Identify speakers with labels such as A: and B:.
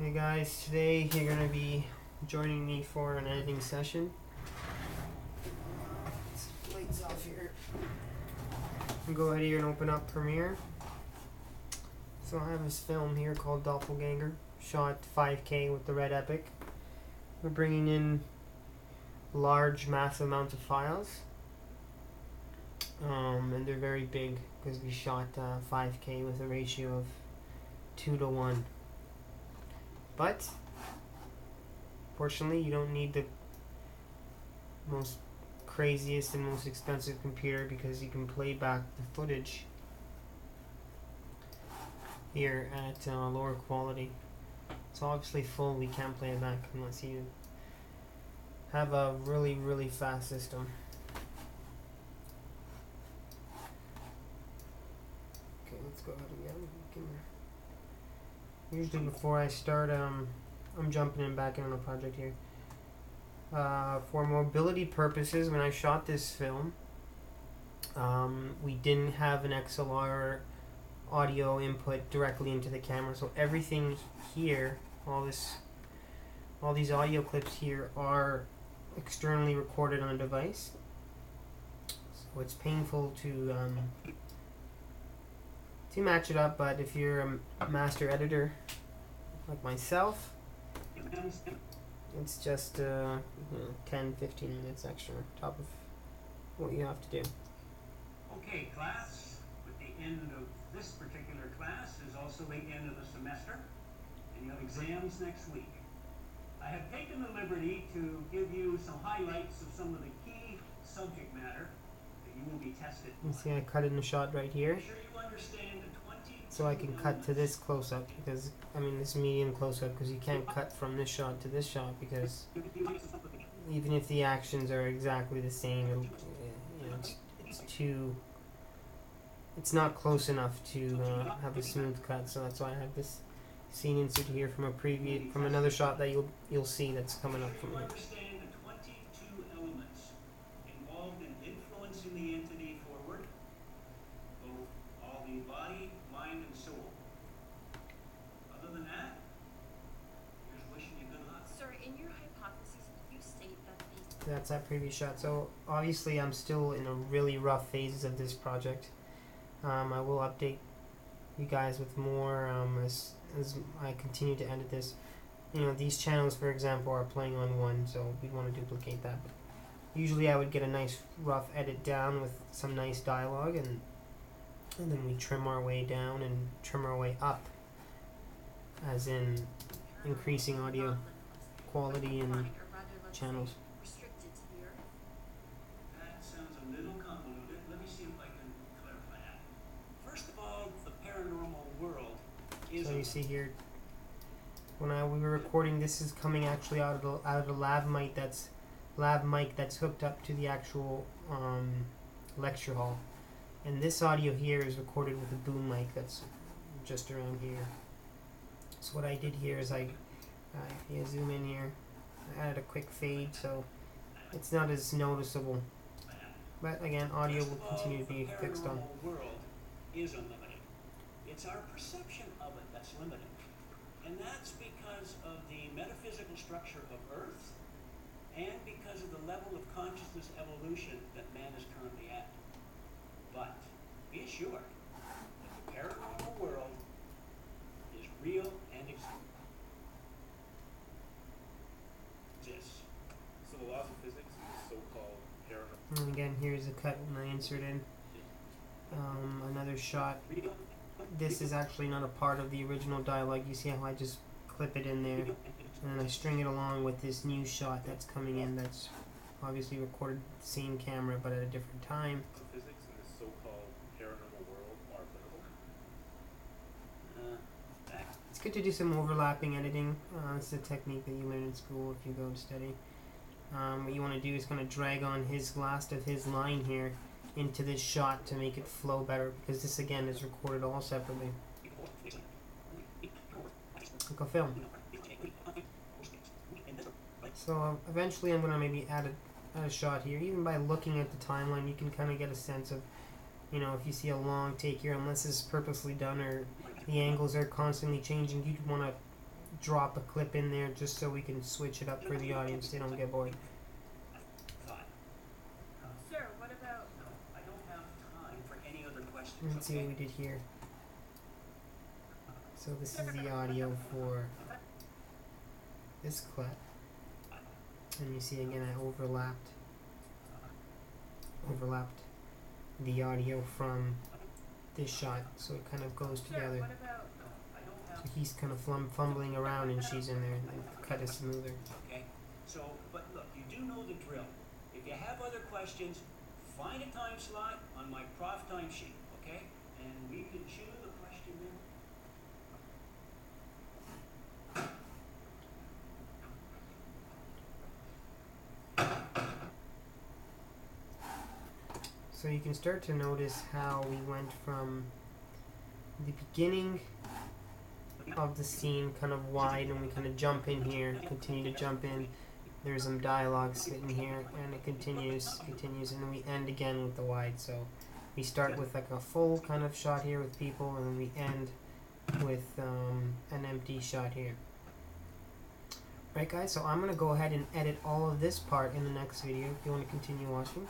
A: Hey guys, today you're going to be joining me for an editing session. Lights off here. Go ahead here and open up Premiere. So I have this film here called Doppelganger, shot 5K with the Red Epic. We're bringing in large, massive amounts of files. And they're very big because we shot 5K with a ratio of 2:1. But fortunately, you don't need the most craziest and most expensive computer because you can play back the footage here at lower quality. It's obviously full. We can't play it back unless you have a really fast system. Okay, let's go ahead again. Usually before I start, I'm jumping in back in on a project here. For mobility purposes, when I shot this film, we didn't have an XLR audio input directly into the camera, so everything here, all these audio clips here are externally recorded on a device. So it's painful to match it up, but if you're a master editor like myself, it's just 10-15 minutes extra on top of what you have to do.
B: Okay, class, with the end of this particular class is also the end of the semester, and you have exams next week. I have taken the liberty to give you some highlights of some of the key subject matter that you will be tested on.
A: You see I cut in the shot right here.
B: Make sure you understand the 20
A: so I can cut to this close-up, because this medium close-up, because you can't cut from this shot to this shot, because even if the actions are exactly the same, it's not close enough to have a smooth cut. So that's why I have this scene insert here from another shot that you'll see that's coming up from here.
B: Understand the 22 elements involved in influencing the entity forward, both all the body, mind, and soul. Other than that, here's wishing you good luck.
C: Sir, in your hypothesis, you state that the...
A: That's that previous shot. So obviously I'm still in a really rough phases of this project. I will update you guys with more as I continue to edit this. These channels, for example, are playing on one, so we want to duplicate that. But usually I would get a nice rough edit down with some nice dialogue, and then we trim our way down and trim our way up, as in increasing audio quality and channels.
C: Restricted to the earth.
B: That sounds a little convoluted. Let me see if I can clarify that. First of all, the paranormal world is...
A: So you see here, when we were recording, this is coming actually out of the lav mic that's hooked up to the actual lecture hall, and this audio here is recorded with a boom mic that's just around here. So what I did here is I zoom in here, I added a quick fade so it's not as noticeable. But again, audio will continue to be fixed on.
B: The world is unlimited. It's our perception of it that's limited. And that's because of the metaphysical structure of Earth and because of the level of consciousness evolution that man is currently at. But be assured that the paranormal world is real and exists.
D: So the laws of physics is so-called paranormal.
A: And again, here's a cut when I insert in another shot. This is actually not a part of the original dialogue. You see how I just clip it in there, and then I string it along with this new shot that's coming in that's obviously recorded the same camera but at a different time.
D: The physics in this so-called paranormal world are applicable.
A: It's good to do some overlapping editing. It's a technique that you learn in school if you go to study. What you want to do is kind of drag on his last of his line here into this shot to make it flow better, because this again is recorded all separately. Like a film. So eventually I'm going to maybe add a shot here. Even by looking at the timeline, you can kind of get a sense of, if you see a long take here, unless it's purposely done or the angles are constantly changing, you'd want to drop a clip in there just so we can switch it up for the audience. They don't get bored.
B: Thought.
C: Sir, what about
B: No, I don't have time for any other questions.
A: Let's see what we did here. So this is the audio for this clip. And you see again I overlapped the audio from this shot, so it kind of goes
C: Sir,
A: together.
C: what about
B: No, I don't have.
A: So he's kind of fumbling around and she's in there, and the cut is smoother.
B: Okay, so, but look, you do know the drill. If you have other questions, find a time slot on my prof time sheet, okay? And we can choose the question then.
A: So you can start to notice how we went from the beginning of the scene kind of wide, and we kind of jump in here, continue to jump in. There's some dialogue sitting here, and it continues, and then we end again with the wide. So we start with like a full kind of shot here with people, and then we end with an empty shot here. Right, guys, so I'm going to go ahead and edit all of this part in the next video if you want to continue watching.